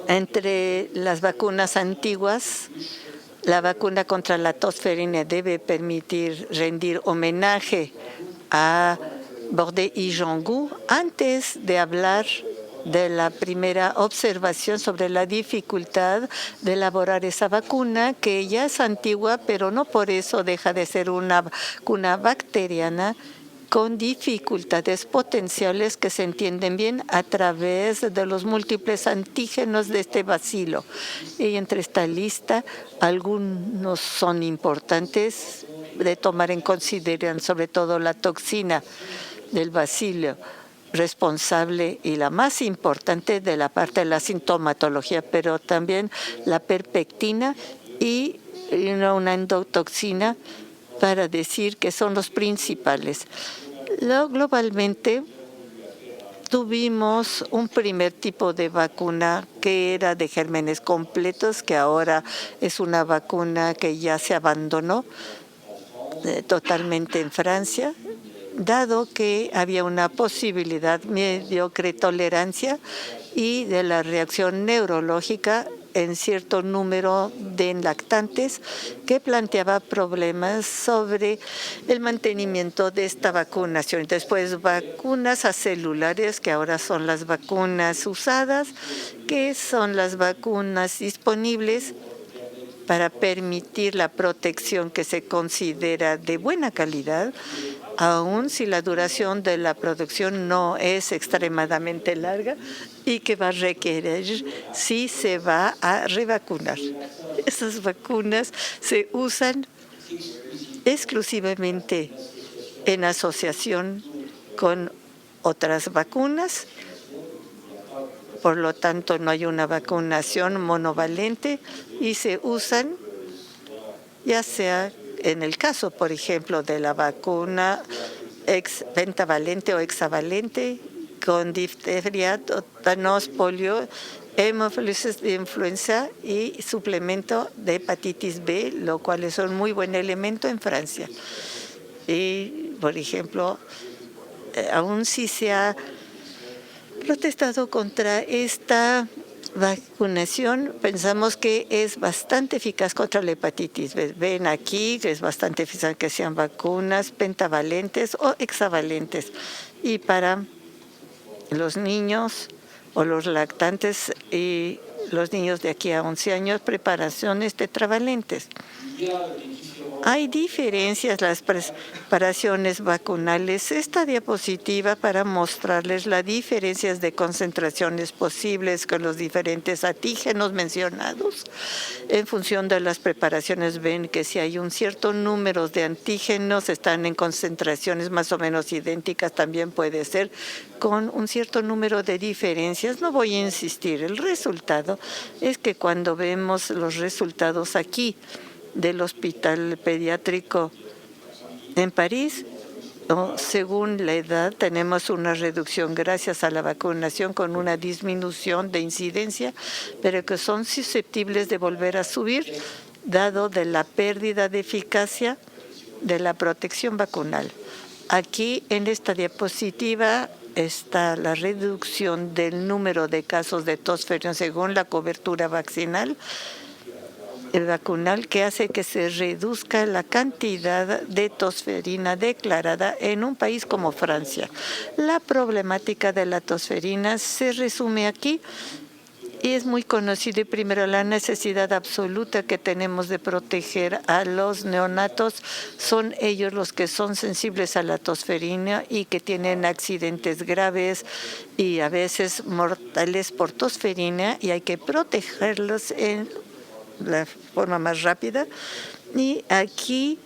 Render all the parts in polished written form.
Entre las vacunas antiguas, la vacuna contra la tosferina debe permitir rendir homenaje a Bordet y Jongu antes de hablar de la primera observación sobre la dificultad de elaborar esa vacuna, que ya es antigua, pero no por eso deja de ser una vacuna bacteriana con dificultades potenciales que se entienden bien a través de los múltiples antígenos de este bacilo. Y entre esta lista, algunos son importantes de tomar en consideración, sobre todo la toxina del bacilo responsable y la más importante de la parte de la sintomatología, pero también la perpectina y una endotoxina, para decir que son los principales. Globalmente, tuvimos un primer tipo de vacuna que era de gérmenes completos, que ahora es una vacuna que ya se abandonó totalmente en Francia, dado que había una posibilidad mediocre tolerancia y de la reacción neurológica en cierto número de lactantes, que planteaba problemas sobre el mantenimiento de esta vacunación. Después, vacunas acelulares, que ahora son las vacunas usadas, que son las vacunas disponibles para permitir la protección que se considera de buena calidad, aun si la duración de la producción no es extremadamente larga y que va a requerir si se va a revacunar. Esas vacunas se usan exclusivamente en asociación con otras vacunas. Por lo tanto, no hay una vacunación monovalente y se usan ya sea en el caso, por ejemplo, de la vacuna pentavalente o hexavalente con difteria, tétanos, polio, hemófilis de influenza y suplemento de hepatitis B, lo cual es un muy buen elemento en Francia. Y, por ejemplo, aún si se ha protestado contra esta vacunación, pensamos que es bastante eficaz contra la hepatitis B. Ven aquí que es bastante eficaz que sean vacunas pentavalentes o hexavalentes. Y para los niños o los lactantes y los niños de aquí a 11 años, preparaciones tetravalentes. Hay diferencias las preparaciones vacunales. Esta diapositiva para mostrarles las diferencias de concentraciones posibles con los diferentes antígenos mencionados. En función de las preparaciones ven que si hay un cierto número de antígenos están en concentraciones más o menos idénticas, también puede ser con un cierto número de diferencias. No voy a insistir. El resultado es que cuando vemos los resultados aquí del Hospital Pediátrico en París, según la edad, tenemos una reducción gracias a la vacunación con una disminución de incidencia, pero que son susceptibles de volver a subir, dado de la pérdida de eficacia de la protección vacunal. Aquí en esta diapositiva está la reducción del número de casos de tosferina según la cobertura vacunal, que hace que se reduzca la cantidad de tosferina declarada en un país como Francia. La problemática de la tosferina se resume aquí y es muy conocida. Primero, la necesidad absoluta que tenemos de proteger a los neonatos. Son ellos los que son sensibles a la tosferina y que tienen accidentes graves y a veces mortales por tosferina, y hay que protegerlos en la forma más rápida. Y aquí,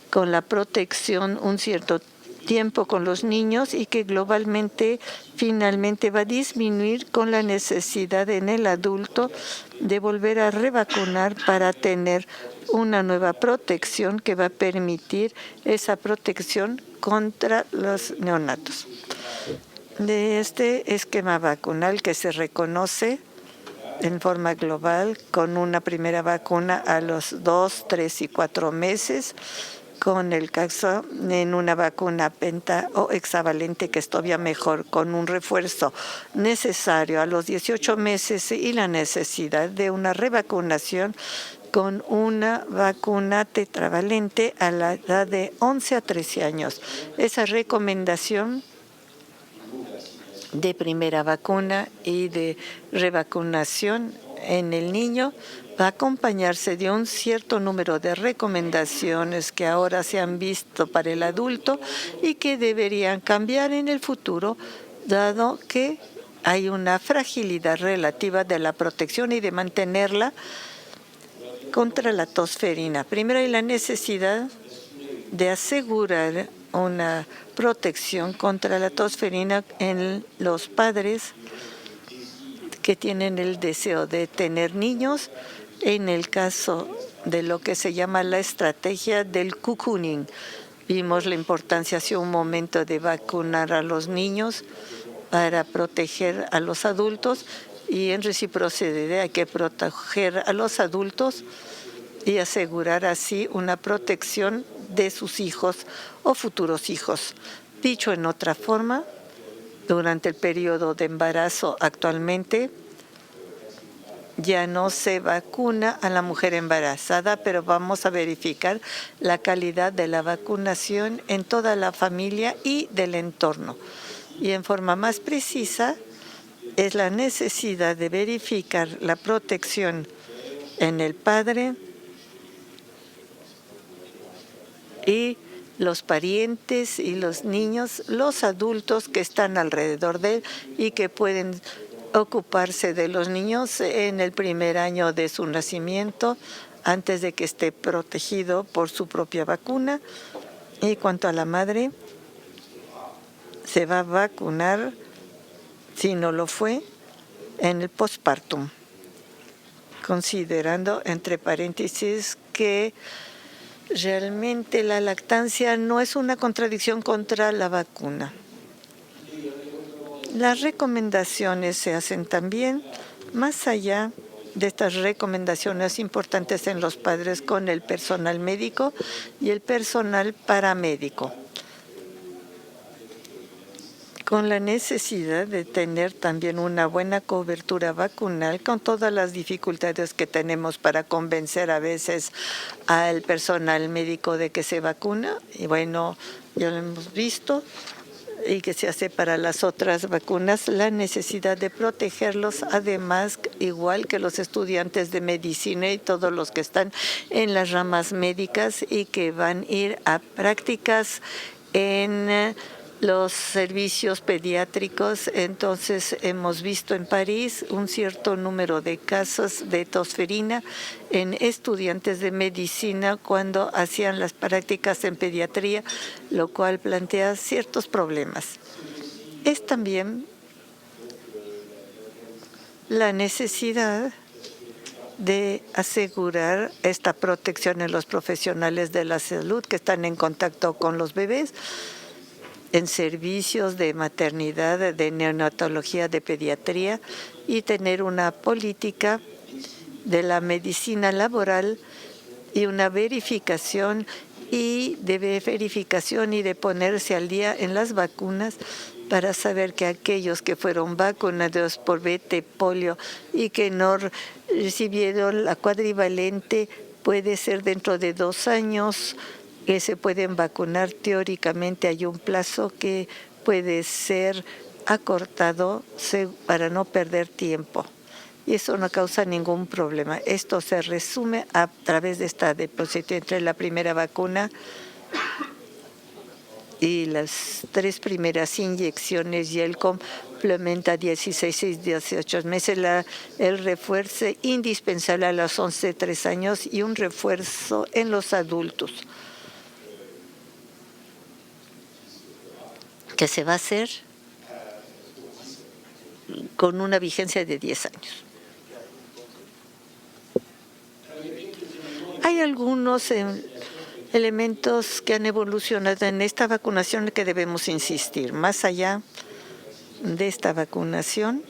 con la protección un cierto tiempo con los niños, y que globalmente finalmente va a disminuir con la necesidad en el adulto de volver a revacunar para tener una nueva protección que va a permitir esa protección contra los neonatos. De este esquema vacunal que se reconoce en forma global con una primera vacuna a los 2, 3 y 4 meses, con el caso en una vacuna penta o hexavalente, que es todavía mejor, con un refuerzo necesario a los 18 meses y la necesidad de una revacunación con una vacuna tetravalente a la edad de 11 a 13 años. Esa recomendación de primera vacuna y de revacunación en el niño va a acompañarse de un cierto número de recomendaciones que ahora se han visto para el adulto y que deberían cambiar en el futuro, dado que hay una fragilidad relativa de la protección y de mantenerla contra la tosferina. Primero hay la necesidad de asegurar una protección contra la tosferina en los padres que tienen el deseo de tener niños, en el caso de lo que se llama la estrategia del cocooning. Vimos la importancia hace un momento de vacunar a los niños para proteger a los adultos, y en reciprocidad hay que proteger a los adultos y asegurar así una protección de sus hijos o futuros hijos. Dicho en otra forma, durante el periodo de embarazo actualmente ya no se vacuna a la mujer embarazada, pero vamos a verificar la calidad de la vacunación en toda la familia y del entorno. Y en forma más precisa es la necesidad de verificar la protección en el padre y los parientes y los niños, los adultos que están alrededor de él y que pueden ocuparse de los niños en el primer año de su nacimiento, antes de que esté protegido por su propia vacuna. Y cuanto a la madre, se va a vacunar, si no lo fue, en el postpartum, considerando entre paréntesis que realmente la lactancia no es una contradicción contra la vacuna. Las recomendaciones se hacen también más allá de estas recomendaciones importantes en los padres con el personal médico y el personal paramédico, con la necesidad de tener también una buena cobertura vacunal, con todas las dificultades que tenemos para convencer a veces al personal médico de que se vacuna. Y bueno, ya lo hemos visto, y que se hace para las otras vacunas, la necesidad de protegerlos, además, igual que los estudiantes de medicina y todos los que están en las ramas médicas y que van a ir a prácticas en los servicios pediátricos. Entonces, hemos visto en París un cierto número de casos de tosferina en estudiantes de medicina cuando hacían las prácticas en pediatría, lo cual plantea ciertos problemas. Es también la necesidad de asegurar esta protección en los profesionales de la salud que están en contacto con los bebés, en servicios de maternidad, de neonatología, de pediatría, y tener una política de la medicina laboral y una verificación y de ponerse al día en las vacunas para saber que aquellos que fueron vacunados por BT, polio y que no recibieron la cuadrivalente, puede ser dentro de 2 años que se pueden vacunar. Teóricamente hay un plazo que puede ser acortado para no perder tiempo. Y eso no causa ningún problema. Esto se resume a través de esta diapositiva entre la primera vacuna y las 3 primeras inyecciones y el complemento a 16 y 18 meses, el refuerzo indispensable a los 11, 3 años y un refuerzo en los adultos, que se va a hacer con una vigencia de 10 años. Hay algunos elementos que han evolucionado en esta vacunación que debemos insistir. Más allá de esta vacunación,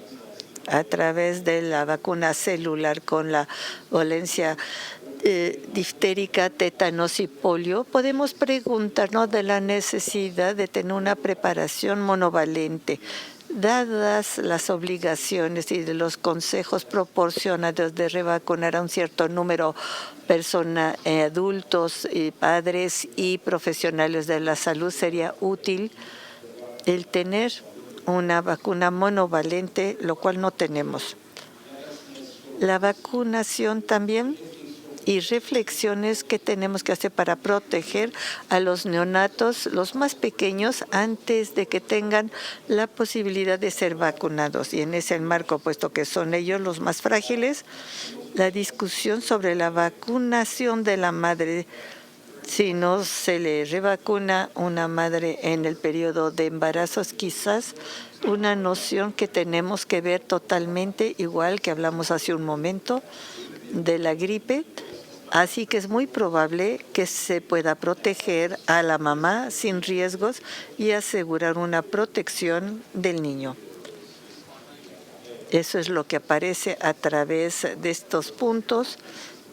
a través de la vacuna celular con la valencia diftérica, tétanos y polio, podemos preguntarnos de la necesidad de tener una preparación monovalente. Dadas las obligaciones y de los consejos proporcionados de revacunar a un cierto número de adultos, padres y profesionales de la salud, sería útil el tener una vacuna monovalente, lo cual no tenemos. La vacunación también y reflexiones que tenemos que hacer para proteger a los neonatos, los más pequeños, antes de que tengan la posibilidad de ser vacunados. Y en ese marco, puesto que son ellos los más frágiles, la discusión sobre la vacunación de la madre, si no se le revacuna una madre en el periodo de embarazos, quizás una noción que tenemos que ver totalmente, igual que hablamos hace un momento, de la gripe. Así que es muy probable que se pueda proteger a la mamá sin riesgos y asegurar una protección del niño. Eso es lo que aparece a través de estos puntos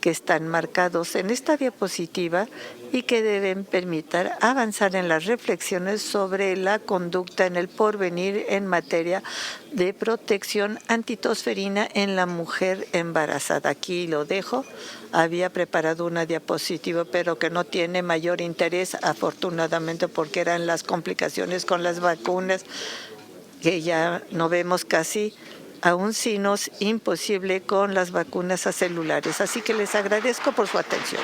que están marcados en esta diapositiva y que deben permitir avanzar en las reflexiones sobre la conducta en el porvenir en materia de protección antitosferina en la mujer embarazada. Aquí lo dejo. Había preparado una diapositiva, pero que no tiene mayor interés, afortunadamente, porque eran las complicaciones con las vacunas, que ya no vemos casi, aún si no es imposible con las vacunas acelulares. Así que les agradezco por su atención.